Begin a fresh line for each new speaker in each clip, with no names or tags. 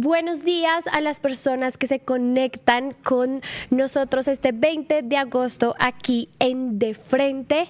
buenos días a las personas que se conectan con nosotros este 20 de agosto aquí en De Frente,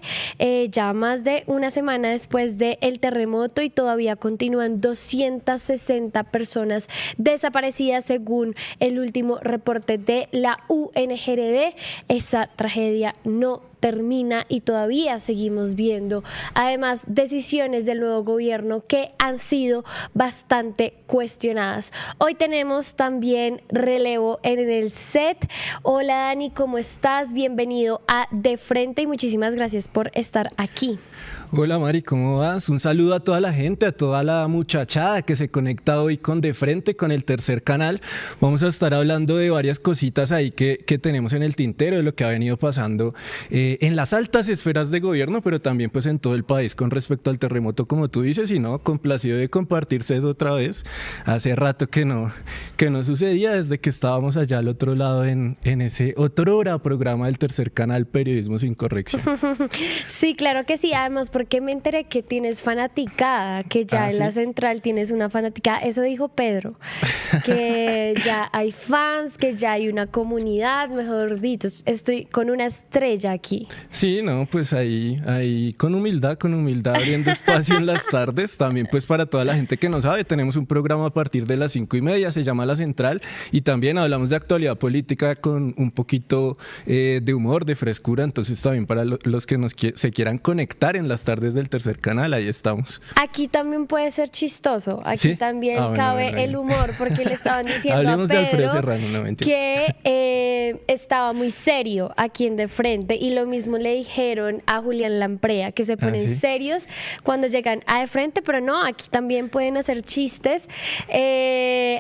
ya más de una semana después del terremoto y todavía continúan 260 personas desaparecidas según el último reporte de la UNGRD. Esa tragedia no termina y todavía seguimos viendo además decisiones del nuevo gobierno que han sido bastante cuestionadas. Hoy tenemos también relevo en el set. Hola Dani, ¿cómo estás? Bienvenido a De Frente y muchísimas gracias por estar aquí.
Hola Mari, ¿cómo vas? Un saludo a toda la gente, a toda la muchachada que se conecta hoy con De Frente, con el tercer canal. Vamos a estar hablando de varias cositas ahí que tenemos en el tintero, de lo que ha venido pasando en las altas esferas de gobierno, pero también pues en todo el país con respecto al terremoto, como tú dices, y no, complacido de compartirse otra vez. Hace rato que no sucedía desde que estábamos allá al otro lado en ese otrora programa del tercer canal, Periodismo sin Corrección.
Sí, claro que sí, además porque me enteré que tienes fanaticada, que ya en la central tienes una fanaticada. Eso dijo Pedro, que ya hay fans, que ya hay una comunidad, mejor dicho, estoy con una estrella aquí.
Sí, no, pues ahí con humildad abriendo espacio en las tardes. También pues para toda la gente que no sabe, tenemos un programa a partir de las 5:30, se llama La Central, y también hablamos de actualidad política con un poquito de humor, de frescura. Entonces también para los que se quieran conectar en las tardes del tercer canal, ahí estamos.
Aquí también puede ser chistoso, aquí
¿Sí?
también cabe el humor, porque le estaban diciendo
Hablemos
a Pedro
de Alfredo Serrano, no,
que estaba muy serio aquí en De Frente, y lo mismo le dijeron a Julián Lamprea, que se ponen serios cuando llegan a De Frente, pero no, aquí también pueden hacer chistes,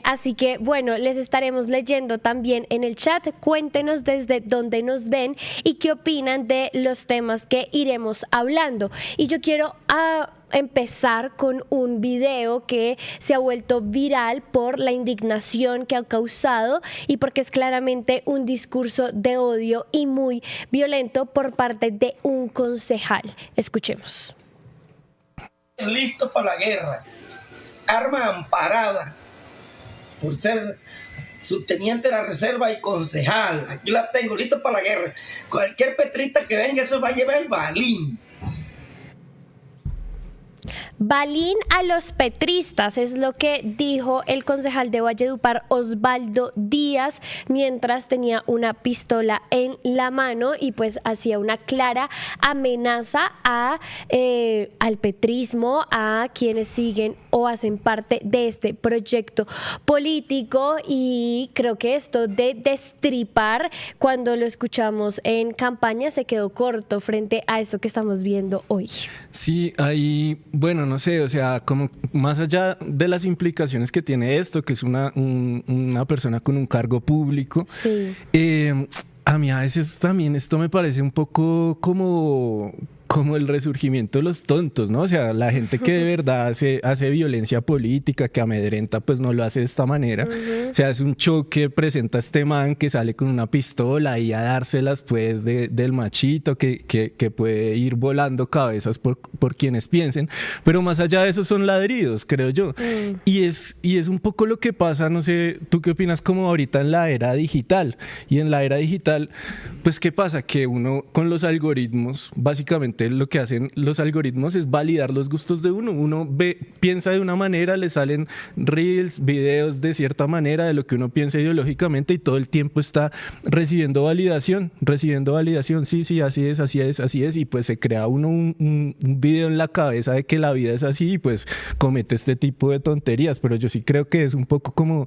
así que bueno, les estaremos leyendo también en el chat. Cuéntenos desde dónde nos ven y qué opinan de los temas que iremos hablando. Y yo quiero empezar con un video que se ha vuelto viral por la indignación que ha causado y porque es claramente un discurso de odio y muy violento por parte de un concejal. Escuchemos.
Listo para la guerra, arma amparada por ser subteniente de la reserva y concejal. Aquí la tengo, listo para la guerra. Cualquier petrista que venga, eso va a llevar el balín.
Balín a los petristas, es lo que dijo el concejal de Valledupar, Osvaldo Díaz, mientras tenía una pistola en la mano y pues hacía una clara amenaza al petrismo, a quienes siguen o hacen parte de este proyecto político. Y creo que esto de destripar, cuando lo escuchamos en campaña, se quedó corto frente a esto que estamos viendo hoy.
Sí, ahí, bueno, no sé, o sea, como más allá de las implicaciones que tiene esto, que es una persona con un cargo público,
sí.
A mí a veces también esto me parece un poco como el resurgimiento de los tontos, ¿no? O sea, la gente que de verdad hace violencia política, que amedrenta, pues no lo hace de esta manera. O sea, es un choque, presenta este man que sale con una pistola y a dárselas pues del machito que puede ir volando cabezas por quienes piensen, pero más allá de eso son ladridos, creo yo. Y es un poco lo que pasa, no sé, ¿tú qué opinas? Como ahorita en la era digital, y en la era digital, pues ¿qué pasa? Que uno con los algoritmos, básicamente lo que hacen los algoritmos es validar los gustos de uno. Uno piensa de una manera, le salen reels, videos de cierta manera de lo que uno piensa ideológicamente, y todo el tiempo está recibiendo validación, sí, así es, y pues se crea uno un video en la cabeza de que la vida es así y pues comete este tipo de tonterías. Pero yo sí creo que es un poco como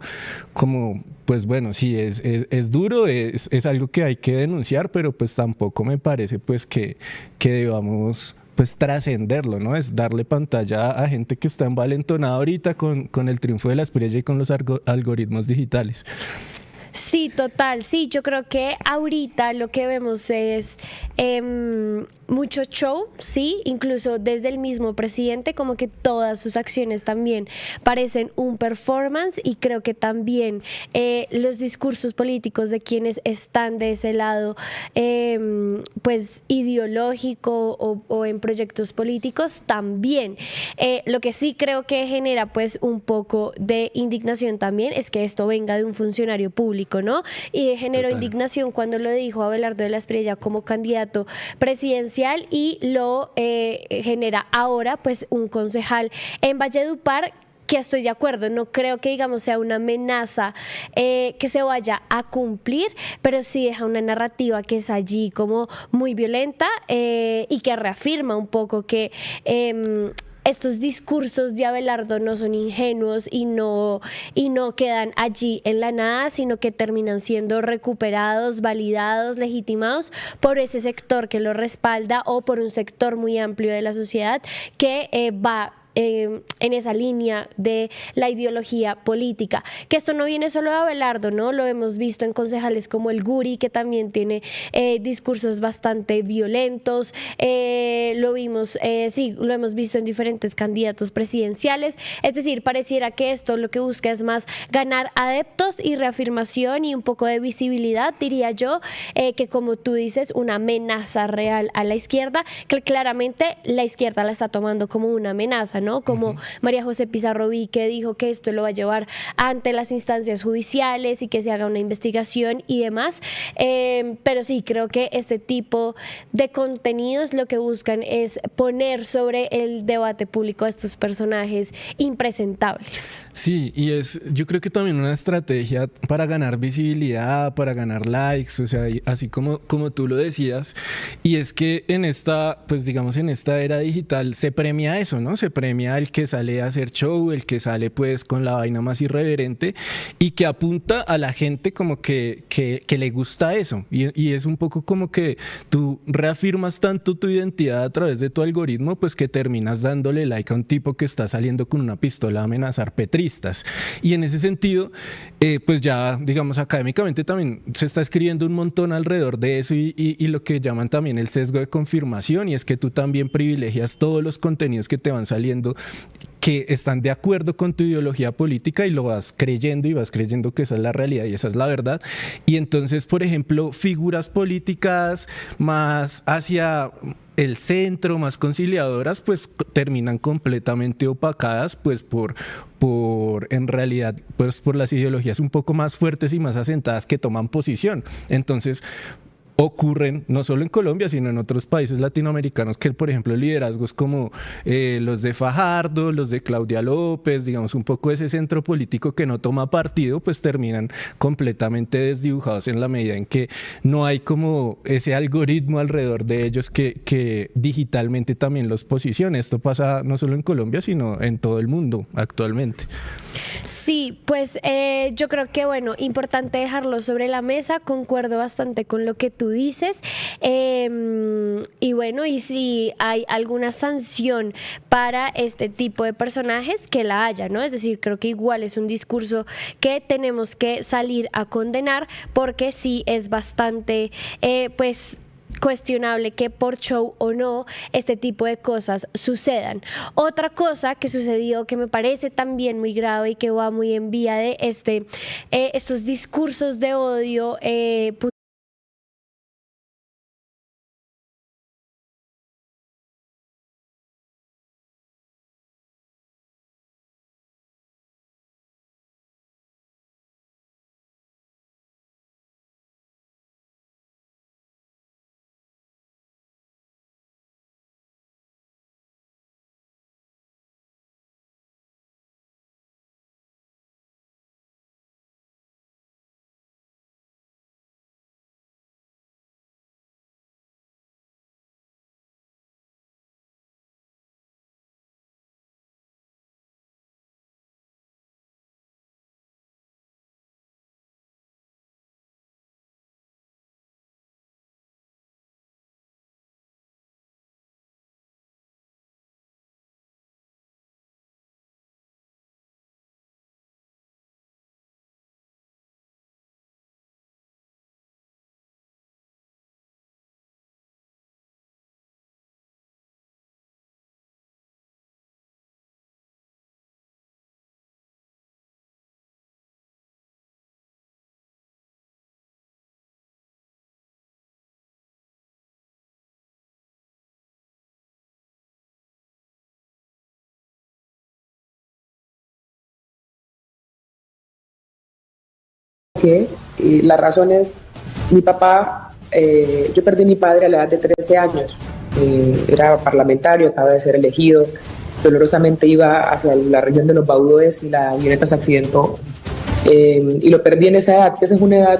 pues bueno, sí, es duro, es algo que hay que denunciar, pero pues tampoco me parece pues que debamos pues trascenderlo, ¿no? Es darle pantalla a gente que está envalentonada ahorita con el triunfo de la estrella y con los algoritmos digitales.
Sí, total, sí, yo creo que ahorita lo que vemos es mucho show, sí, incluso desde el mismo presidente, como que todas sus acciones también parecen un performance y creo que también los discursos políticos de quienes están de ese lado, pues ideológico o en proyectos políticos también. Lo que sí creo que genera pues un poco de indignación también es que esto venga de un funcionario público, ¿no? Y generó
Total.
indignación cuando lo dijo Abelardo de la Espriella como candidato presidencial y lo genera ahora pues un concejal en Valledupar, que estoy de acuerdo, no creo que digamos sea una amenaza que se vaya a cumplir, pero sí deja una narrativa que es allí como muy violenta y que reafirma un poco que estos discursos de Abelardo no son ingenuos y no quedan allí en la nada, sino que terminan siendo recuperados, validados, legitimados por ese sector que lo respalda o por un sector muy amplio de la sociedad que va en esa línea de la ideología política. Que esto no viene solo de Abelardo, ¿no? Lo hemos visto en concejales como el Guri, que también tiene discursos bastante violentos. Lo vimos, sí, lo hemos visto en diferentes candidatos presidenciales. Es decir, pareciera que esto lo que busca es más ganar adeptos y reafirmación y un poco de visibilidad, diría yo, que como tú dices, una amenaza real a la izquierda, que claramente la izquierda la está tomando como una amenaza, ¿no? Como María José Pizarro vi que dijo que esto lo va a llevar ante las instancias judiciales y que se haga una investigación y demás. Pero sí, creo que este tipo de contenidos lo que buscan es poner sobre el debate público a estos personajes impresentables.
Sí, y es yo creo que también una estrategia para ganar visibilidad, para ganar likes, o sea, así como tú lo decías, y es que en esta, pues digamos en esta era digital se premia eso, ¿no? Se premia el que sale a hacer show, el que sale pues con la vaina más irreverente y que apunta a la gente como que le gusta eso, y es un poco como que tú reafirmas tanto tu identidad a través de tu algoritmo, pues que terminas dándole like a un tipo que está saliendo con una pistola a amenazar petristas. Y en ese sentido, pues ya, digamos, académicamente también se está escribiendo un montón alrededor de eso y lo que llaman también el sesgo de confirmación, y es que tú también privilegias todos los contenidos que te van saliendo que están de acuerdo con tu ideología política y lo vas creyendo y vas creyendo que esa es la realidad y esa es la verdad. Y entonces, por ejemplo, figuras políticas más hacia el centro, más conciliadoras, pues terminan completamente opacadas pues por en realidad pues por las ideologías un poco más fuertes y más asentadas que toman posición. Entonces ocurren no solo en Colombia, sino en otros países latinoamericanos que, por ejemplo, liderazgos como los de Fajardo, los de Claudia López, digamos, un poco ese centro político que no toma partido, pues terminan completamente desdibujados en la medida en que no hay como ese algoritmo alrededor de ellos que digitalmente también los posicione. Esto pasa no solo en Colombia, sino en todo el mundo actualmente.
Sí, pues yo creo que bueno, importante dejarlo sobre la mesa, concuerdo bastante con lo que tú dices y bueno, y si hay alguna sanción para este tipo de personajes, que la haya, ¿no? Es decir, creo que igual es un discurso que tenemos que salir a condenar porque sí es bastante, pues cuestionable que por show o no este tipo de cosas sucedan. Otra cosa que sucedió que me parece también muy grave y que va muy en vía de estos discursos de odio
que la razón es mi papá. Yo perdí a mi padre a la edad de 13 años. Era parlamentario, acaba de ser elegido. Dolorosamente iba hacia la región de los Baudoes y la avioneta se accidentó. Y lo perdí en esa edad, que esa es una edad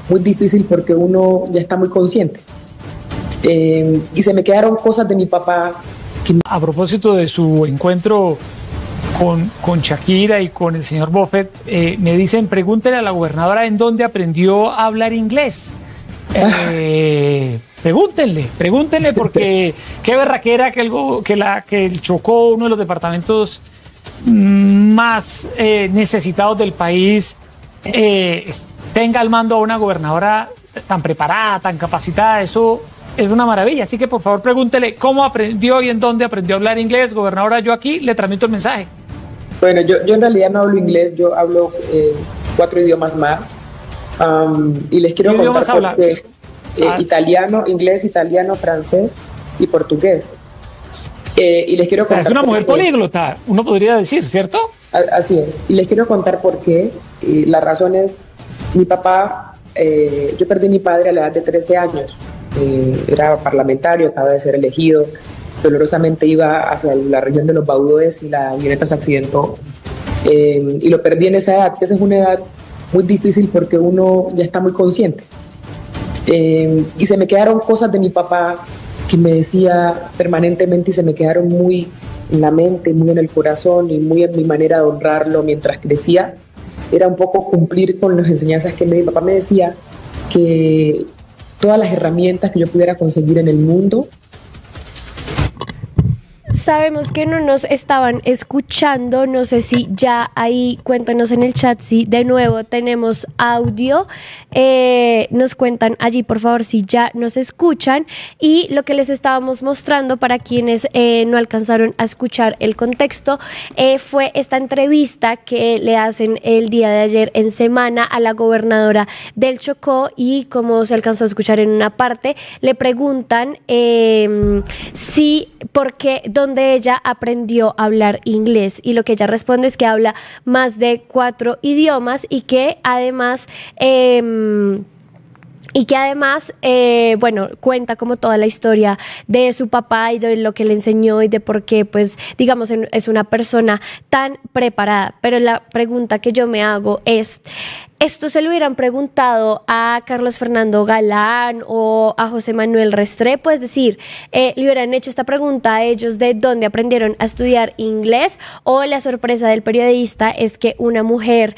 muy difícil porque uno ya está muy consciente. Y se me quedaron cosas de mi papá.
A propósito de su encuentro con Shakira y con el señor Buffett, me dicen, pregúntele a la gobernadora en dónde aprendió a hablar inglés. Pregúntenle, porque qué berraquera que el Chocó, uno de los departamentos más necesitados del país, tenga al mando a una gobernadora tan preparada, tan capacitada. Eso es una maravilla. Así que por favor pregúntele cómo aprendió y en dónde aprendió a hablar inglés. Gobernadora, yo aquí le transmito el mensaje.
Bueno, yo en realidad no hablo inglés, yo hablo 4 idiomas más. Y les quiero contar porque italiano, inglés, italiano, francés y portugués. Y les quiero contar.
Es una mujer políglota, uno podría decir, ¿cierto?
Así es. Y les quiero contar por qué. La razón es, mi papá, yo perdí a mi padre a la edad de 13 años. Era parlamentario, acaba de ser elegido. Dolorosamente iba hacia la región de los Baudoes y la avioneta se accidentó. Y lo perdí en esa edad, que esa es una edad muy difícil porque uno ya está muy consciente. Y se me quedaron cosas de mi papá que me decía permanentemente y se me quedaron muy en la mente, muy en el corazón y muy en mi manera de honrarlo mientras crecía. Era un poco cumplir con las enseñanzas que mi papá me decía, que todas las herramientas que yo pudiera conseguir en el mundo.
Sabemos que no nos estaban escuchando, no sé si ya ahí, cuéntanos en el chat si de nuevo tenemos audio, nos cuentan allí por favor si ya nos escuchan, y lo que les estábamos mostrando para quienes no alcanzaron a escuchar el contexto fue esta entrevista que le hacen el día de ayer en Semana a la gobernadora del Chocó, y como se alcanzó a escuchar en una parte, le preguntan si, por qué, dónde ella aprendió a hablar inglés, y lo que ella responde es que habla más de 4 idiomas y que además bueno, cuenta como toda la historia de su papá y de lo que le enseñó y de por qué, pues, digamos, es una persona tan preparada. Pero la pregunta que yo me hago es, ¿esto se lo hubieran preguntado a Carlos Fernando Galán o a José Manuel Restrepo? Es decir, ¿le hubieran hecho esta pregunta a ellos de dónde aprendieron a estudiar inglés? ¿O la sorpresa del periodista es que una mujer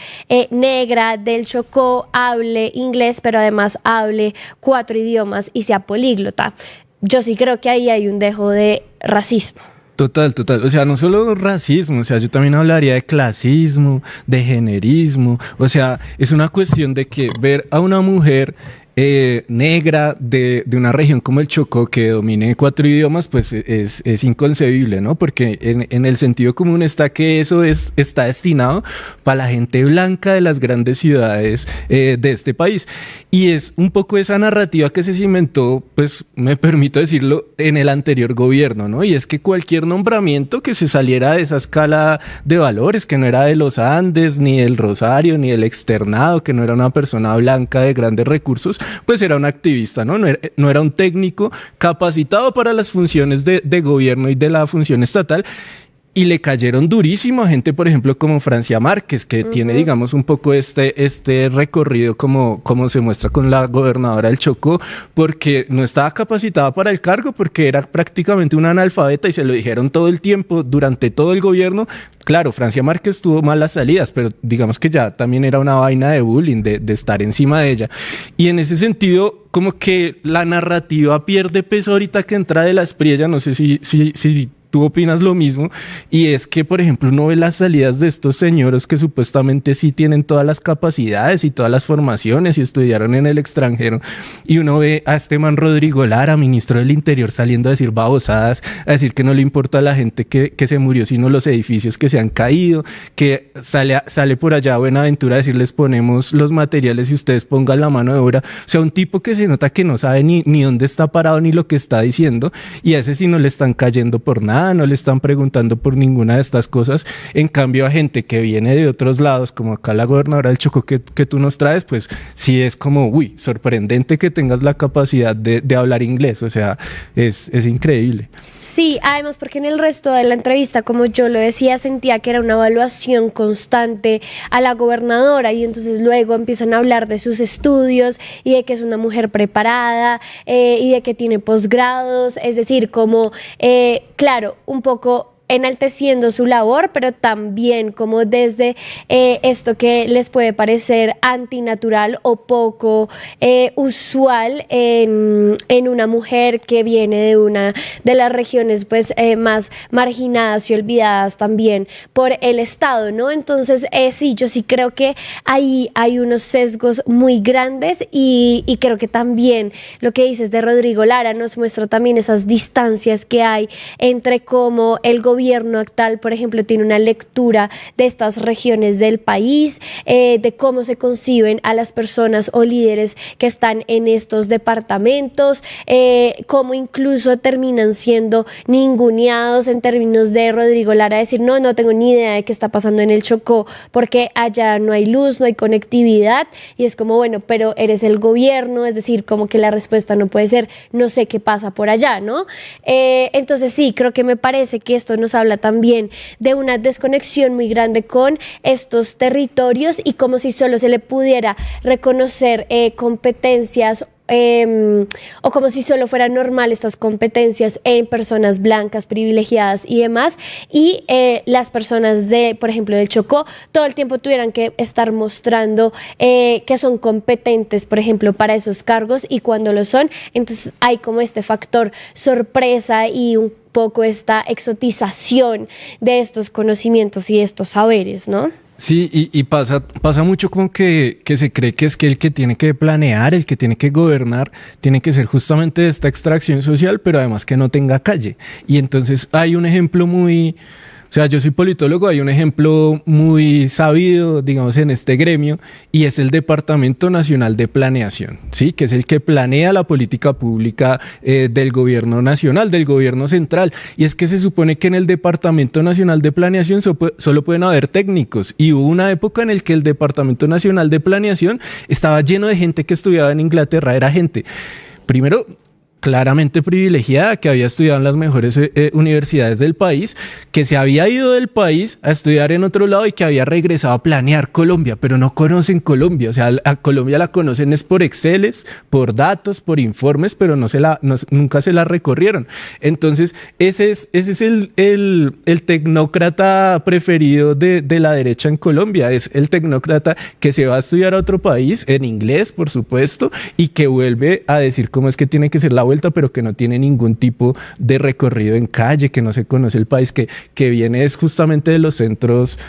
negra del Chocó hable inglés, pero además hable 4 idiomas y sea políglota? Yo sí creo que ahí hay un dejo de racismo.
Total. O sea, no solo racismo, o sea, yo también hablaría de clasismo, de generismo. O sea, es una cuestión de que ver a una mujer negra de una región como el Chocó que domine 4 idiomas, pues es inconcebible, ¿no? Porque en el sentido común está que eso está destinado para la gente blanca de las grandes ciudades de este país. Y es un poco esa narrativa que se cimentó, pues me permito decirlo, en el anterior gobierno, ¿no? Y es que cualquier nombramiento que se saliera de esa escala de valores, que no era de los Andes, ni del Rosario, ni del externado, que no era una persona blanca de grandes recursos, pues era un activista, ¿no? No era un técnico capacitado para las funciones de gobierno y de la función estatal. Y le cayeron durísimo a gente, por ejemplo, como Francia Márquez, que tiene, digamos, un poco este recorrido como se muestra con la gobernadora del Chocó, porque no estaba capacitada para el cargo, porque era prácticamente una analfabeta y se lo dijeron todo el tiempo, durante todo el gobierno. Claro, Francia Márquez tuvo malas salidas, pero digamos que ya también era una vaina de bullying, de estar encima de ella. Y en ese sentido, como que la narrativa pierde peso ahorita que entra de la Espriella, no sé si tú opinas lo mismo, y es que, por ejemplo, uno ve las salidas de estos señores que supuestamente sí tienen todas las capacidades y todas las formaciones y estudiaron en el extranjero, y uno ve a este man Rodrigo Lara, ministro del Interior, saliendo a decir babosadas, a decir que no le importa a la gente que se murió, sino los edificios que se han caído, que sale por allá a Buenaventura a decir les ponemos los materiales y ustedes pongan la mano de obra. O sea, un tipo que se nota que no sabe ni dónde está parado ni lo que está diciendo, y a ese sí no le están cayendo por nada. nada, no le están preguntando por ninguna de estas cosas. En cambio, a gente que viene de otros lados, como acá la gobernadora del Chocó que tú nos traes, pues sí es como, uy, sorprendente que tengas la capacidad de hablar inglés, o sea, es increíble.
Sí, además porque en el resto de la entrevista, como yo lo decía, sentía que era una evaluación constante a la gobernadora y entonces luego empiezan a hablar de sus estudios y de que es una mujer preparada y de que tiene posgrados, es decir, como, claro, un poco enalteciendo su labor, pero también como desde esto que les puede parecer antinatural o poco usual en una mujer que viene de una de las regiones pues más marginadas y olvidadas también por el Estado, ¿no? Entonces sí, yo sí creo que ahí hay unos sesgos muy grandes y creo que también lo que dices de Rodrigo Lara nos muestra también esas distancias que hay entre cómo el gobierno actual, por ejemplo, tiene una lectura de estas regiones del país, de cómo se conciben a las personas o líderes que están en estos departamentos, cómo incluso terminan siendo ninguneados en términos de Rodrigo Lara, decir, no tengo ni idea de qué está pasando en el Chocó, porque allá no hay luz, no hay conectividad, y es como, bueno, pero eres el gobierno, es decir, como que la respuesta no puede ser, no sé qué pasa por allá, ¿no? Entonces sí, creo que me parece que esto nos habla también de una desconexión muy grande con estos territorios y como si solo se le pudiera reconocer competencias o como si solo fueran normal estas competencias en personas blancas, privilegiadas y demás, y las personas de, por ejemplo, del Chocó, todo el tiempo tuvieran que estar mostrando que son competentes, por ejemplo, para esos cargos, y cuando lo son, entonces hay como este factor sorpresa y un poco esta exotización de estos conocimientos y estos saberes, ¿no?
Sí, y pasa mucho como que se cree que es que el que tiene que planear, el que tiene que gobernar, tiene que ser justamente de esta extracción social, pero además que no tenga calle. Y entonces hay un ejemplo o sea, yo soy politólogo, hay un ejemplo muy sabido, digamos, en este gremio, y es el Departamento Nacional de Planeación, ¿sí? Que es el que planea la política pública del gobierno nacional, del gobierno central. Y es que se supone que en el Departamento Nacional de Planeación solo pueden haber técnicos, y hubo una época en la que el Departamento Nacional de Planeación estaba lleno de gente que estudiaba en Inglaterra, era gente, primero, claramente privilegiada, que había estudiado en las mejores universidades del país, que se había ido del país a estudiar en otro lado y que había regresado a planear Colombia, pero no conocen Colombia. O sea, a Colombia la conocen es por Exceles, por datos, por informes, pero nunca se la recorrieron. Entonces, ese es el tecnócrata preferido de la derecha en Colombia. Es el tecnócrata que se va a estudiar a otro país, en inglés, por supuesto, y que vuelve a decir cómo es que tiene que ser la vuelta, pero que no tiene ningún tipo de recorrido en calle, que no se conoce el país, que viene es justamente de los centros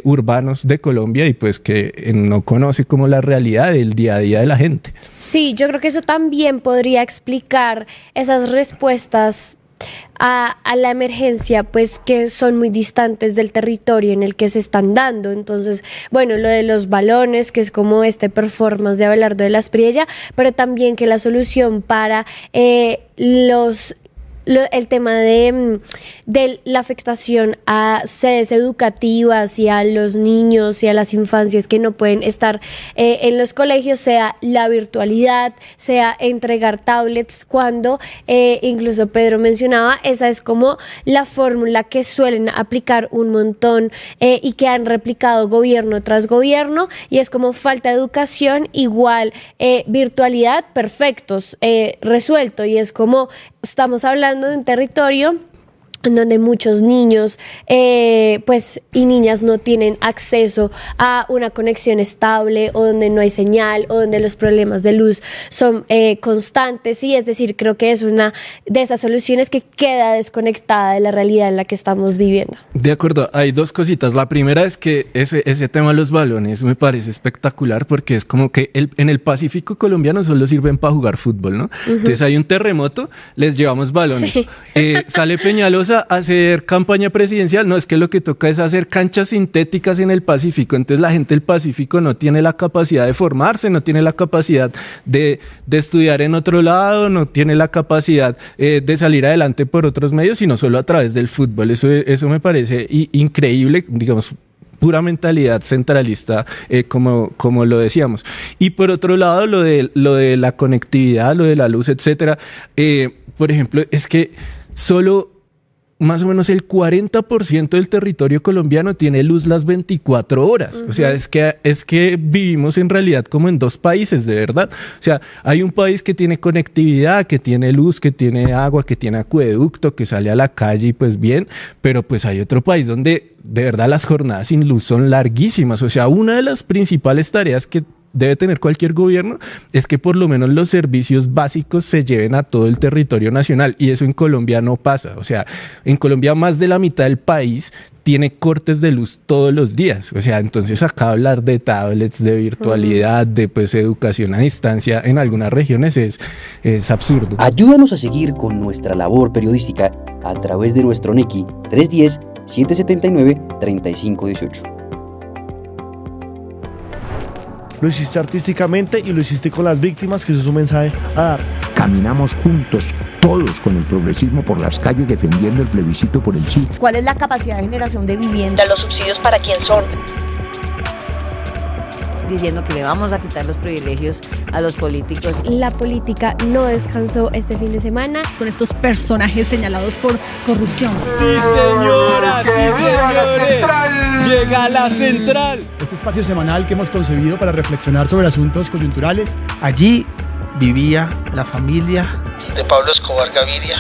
urbanos de Colombia y pues que no conoce como la realidad del día a día de la gente.
Sí, yo creo que eso también podría explicar esas respuestas a la emergencia, pues que son muy distantes del territorio en el que se están dando. Entonces, bueno, lo de los balones, que es como este performance de Abelardo de las Priella, pero también que la solución para el tema de la afectación a sedes educativas y a los niños y a las infancias que no pueden estar en los colegios, sea la virtualidad, sea entregar tablets, cuando incluso Pedro mencionaba, esa es como la fórmula que suelen aplicar un montón y que han replicado gobierno tras gobierno, y es como falta de educación igual virtualidad, perfectos, resuelto, y es como estamos hablando de un territorio en donde muchos niños pues y niñas no tienen acceso a una conexión estable, o donde no hay señal, o donde los problemas de luz son constantes, y es decir, creo que es una de esas soluciones que queda desconectada de la realidad en la que estamos viviendo.
De acuerdo, hay dos cositas. La primera es que ese tema de los balones me parece espectacular, porque es como que en el Pacífico colombiano solo sirven para jugar fútbol, ¿no? Entonces hay un terremoto, les llevamos balones. Sí. Sale Peñalosa vamos a hacer campaña presidencial, no, es que lo que toca es hacer canchas sintéticas en el Pacífico, entonces la gente del Pacífico no tiene la capacidad de formarse, no tiene la capacidad de estudiar en otro lado, no tiene la capacidad de salir adelante por otros medios, sino solo a través del fútbol. Eso me parece increíble, digamos, pura mentalidad centralista, como lo decíamos. Y por otro lado, lo de la conectividad, lo de la luz, etcétera. Por ejemplo, es que solo más o menos el 40% del territorio colombiano tiene luz las 24 horas. O sea, es que vivimos en realidad como en dos países, de verdad. O sea, hay un país que tiene conectividad, que tiene luz, que tiene agua, que tiene acueducto, que sale a la calle y pues bien, pero pues hay otro país donde de verdad las jornadas sin luz son larguísimas. O sea, una de las principales tareas que debe tener cualquier gobierno es que por lo menos los servicios básicos se lleven a todo el territorio nacional, y eso en Colombia no pasa. O sea, en Colombia más de la mitad del país tiene cortes de luz todos los días. O sea, entonces acá hablar de tablets, de virtualidad, de pues educación a distancia en algunas regiones es absurdo.
Ayúdanos a seguir con nuestra labor periodística a través de nuestro NECI 310-779-3518.
Lo hiciste artísticamente y lo hiciste con las víctimas, que eso es un mensaje a dar.
Caminamos juntos, todos con el progresismo por las calles defendiendo el plebiscito por el sí.
¿Cuál es la capacidad de generación de vivienda? ¿Los subsidios para quién son? Diciendo que le vamos a quitar los privilegios a los políticos.
La política no descansó este fin de semana
con estos personajes señalados por corrupción.
Sí, señora, sí, señores. Llega la central.
Este espacio semanal que hemos concebido para reflexionar sobre asuntos coyunturales.
Allí vivía la familia
de Pablo Escobar Gaviria.